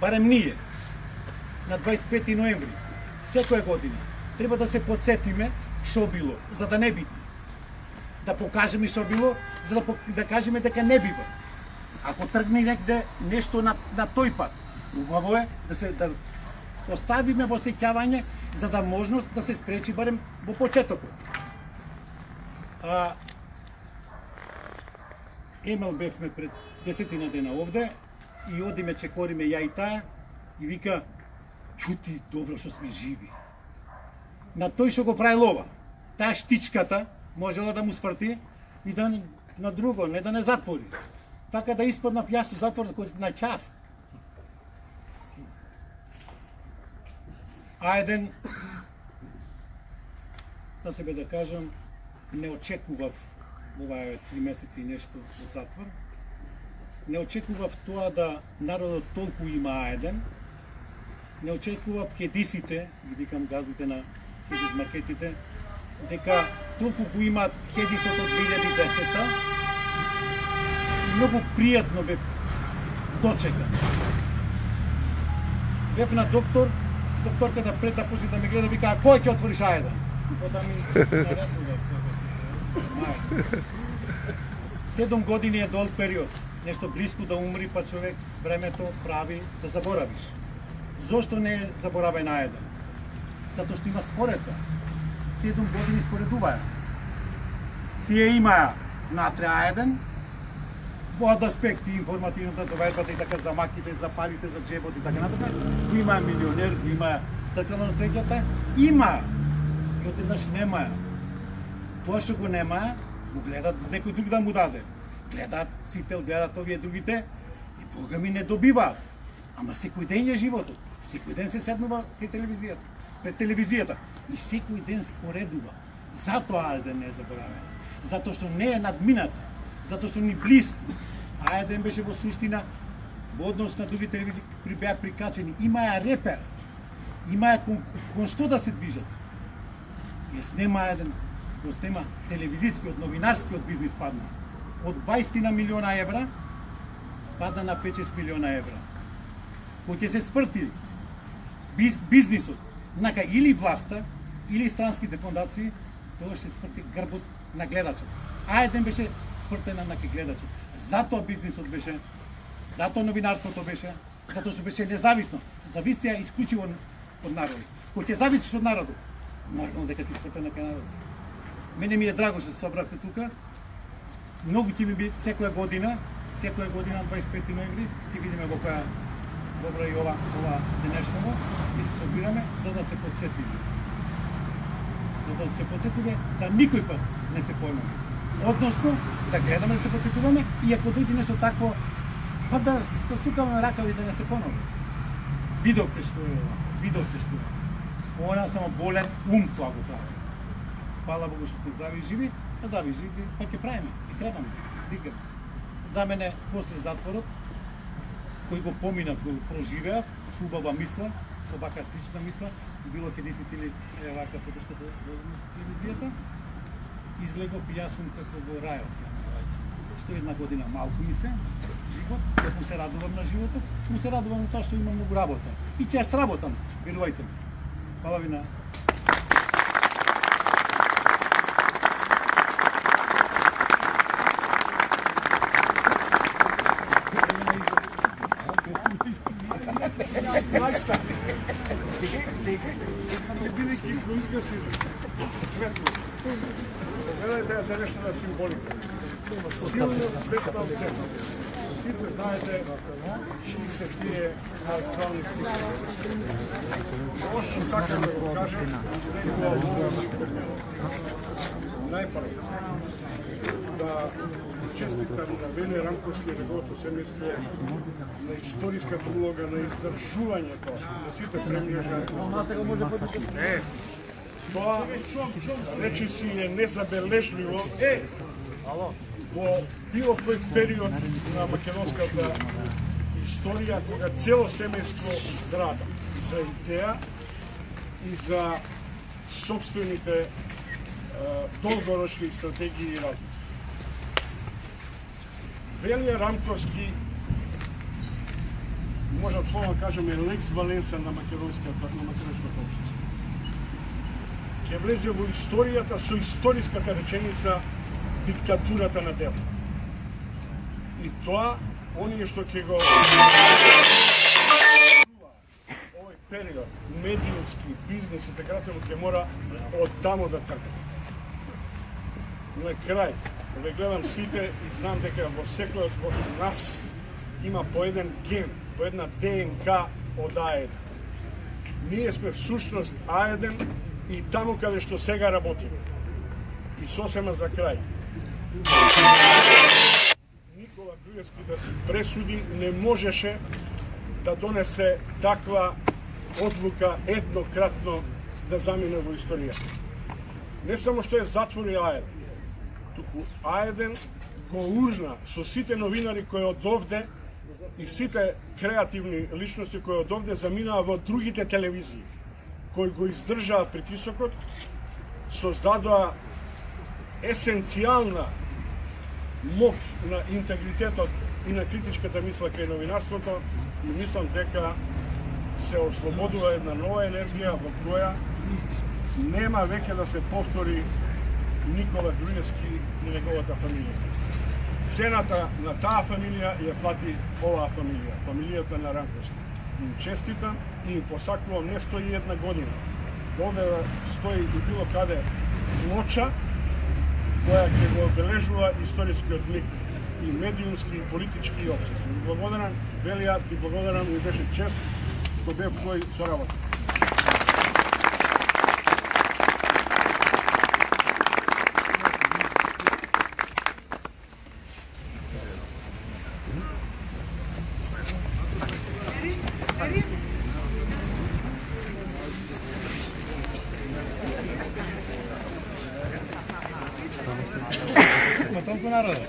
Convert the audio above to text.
барем ние, на 25 ноември, секоја година, треба да се подсетиме што било, за да не биде. Да покажеме што било, за да кажеме дека не бива. Ако тргне некде нешто на тој пат, убаво е да оставиме во сеќавање за да можност да се спречи барем во почетокот. Емел бевме пред 10 дена овде и одиме чекориме ја и таа и вика: чути, добро што сме живи. На тој што го прави лова, таа штичката можела да му сврти и да на друго, не да не затвори. Така да испадна јас затвор на ќар. А еден, за себе да кажам, не очекував оваа 3 месеци и нешто од затвор. Не очекував тоа да народот толку има аеден. Не очекував хедисите, ги викам газите на хедис маркетите, дека толку го имаат хедисот од 2010-та. Многу пријатно бе дочекан. Бев на докторката пред да почне да ме гледа, вика: а кој ќе отвориш аеден? И потоа ми наредува. 7 години е долг период. Нешто блиску да умри, па човек времето прави да заборавиш. Зошто не е заборавен аеден? Затоа што има споредба. 7 години споредуваја. Си ја имаја натре аеден, во аспекти информативната доведбата и така за маките, за парите, за джебот и така натака. Го имаја милионер, го имаја тркало на среќата, има. И одеднаш немаја. Тоа што го немаја, го гледат некој друг да му даде. Гледат сите, гледат овие другите и Бога ми не добиваат. Ама секој ден е животот. Секој ден се седнува пред телевизијата и секој ден споредува. Затоа аеден не е заборавен. Затоа што не е надмината. Затоа што ни близко. Аеден беше во суштина во однос на други телевизии беа прикачени. Имаја репер. Имаја кон што да се движат. Јас нема аеден, го снема телевизискиот, новинарскиот бизнис падна. Од 20 милиона евра падна на 5-6 милиона евра. Кој ќе се сврти бизнисот, нака или власта, или странските фондации, тоа ќе сврти грбот на гледачот. Аеден беше свртена на гледачот. Затоа бизнисот беше, затоа новинарството беше, затоа што беше независно. Зависеа исклучиво од народот. Кој ќе зависиш од народот, нормално дека си свртена кај народот. Мене ми е драго што се собравте тука. Многу ќе ми би секоја година 25 ноември, ќе видиме во која добра и ова денешново, и се собираме за да се подсетиме. За да се подсетиме да никој пат не се понови. Односно, да гледаме да се подсетуваме и ако дојде нешто такво, па да се сукаме ракави да не се понови. Видовте што е ова, видовте што е. Она само болен ум тоа го прави. Фала Богу што сме здрави и живи, а здрави и живи, па ќе правиме, ќе кребаме, дигаме. За мене, после затворот, кој го поминав, го проживеав, со убава мисла, со вака слична мисла, било ке десетили вака поддршката во телевизијата, излегов и јас сум како во рајот. 101 година малку ми се, живот, му се радувам на животот, му се радувам на тоа што имам многу работа. И ќе ја сработам, верувајте ми. Хвала ви на... Бидејќи го си светло. Гледајте за нешто на символика. Силно светла оценка. Сите знаете чии се тие најславни стихи. Ова што сакам да го кажем, најпрво да честитам на Веле Рамковски неговото семејство на историската улога на издржувањето на сите премнежа. Тоа речиси е незабележливо во било кој период на македонската историја кога цело семејство страда за идеја и за собствените долгорочни стратегии и размисли. Веле Рамковски можам словно кажем, е лекс валенса на македонското општество. Ќе влезе во историјата со историската реченица диктатурата на дело. И тоа, оние што ќе го овој период, медиумски, бизнес и така натаму, ќе мора од тамо да трпи. На крај, ве гледам сите и знам дека во секој од нас има по еден ген, по една ДНК од А1. Ние сме всушност А1 и таму каде што сега работиме. И сосема за крај. Никола Груевски да си пресуди не можеше да донесе таква одлука еднократно да замине во историјата. Не само што е затвори А1, туку А1 го урна со сите новинари кои од овде и сите креативни личности кои од овде заминаа во другите телевизии, кои го издржаа притисокот, создадоа есенцијална моќ на интегритетот и на критичката мисла кај новинарството, и мислам дека се ослободува една нова енергија во која нема веќе да се повтори Никола Груевски и неговата фамилија. Цената на таа фамилија ја плати оваа фамилија, фамилијата на Ранковски. Им честитам и им посакувам не 101 година. Овде стои и било каде плоча која ќе го обележува историскиот лик и медиумски, и политички, и општествен. Благодарам, Велија, ти благодарам и беше чест што бев твој соработник. На толку народа.